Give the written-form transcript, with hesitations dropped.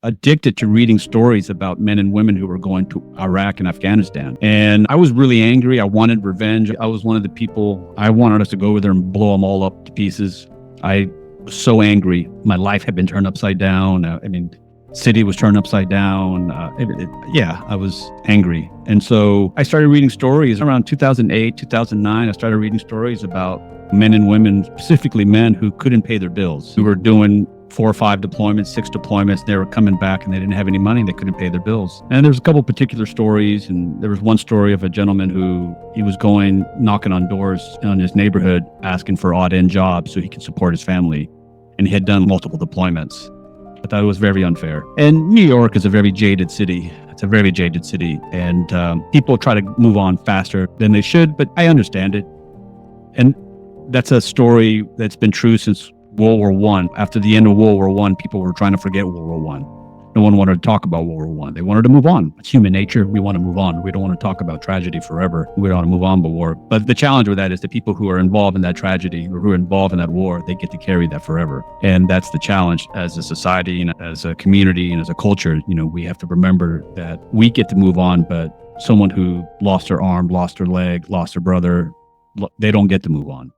addicted to reading stories about men and women who were going to Iraq and Afghanistan. And I was really angry. I wanted revenge. I was one of the people, I wanted us to go over there and blow them all up to pieces. I was so angry. My life had been turned upside down. City was turned upside down. I was angry. And so I started reading stories around 2008, 2009. I started reading stories about men and women, specifically men who couldn't pay their bills, who were doing 4 or 5 deployments, 6 deployments. They were coming back and they didn't have any money. They couldn't pay their bills. And there's a couple particular stories. And there was one story of a gentleman who he was going knocking on doors in his neighborhood, asking for odd end jobs so he could support his family. And he had done multiple deployments. I thought it was very unfair. And New York is a very jaded city. It's a very jaded city. And people try to move on faster than they should, but I understand it. And that's a story that's been true since World War I. After the end of World War I, people were trying to forget World War I. No one wanted to talk about World War I. They wanted to move on. It's human nature. We want to move on. We don't want to talk about tragedy forever. We don't want to move on the war. But the challenge with that is the people who are involved in that tragedy or who are involved in that war, they get to carry that forever. And that's the challenge as a society and as a community and as a culture. We have to remember that we get to move on, but someone who lost their arm, lost their leg, lost their brother, they don't get to move on.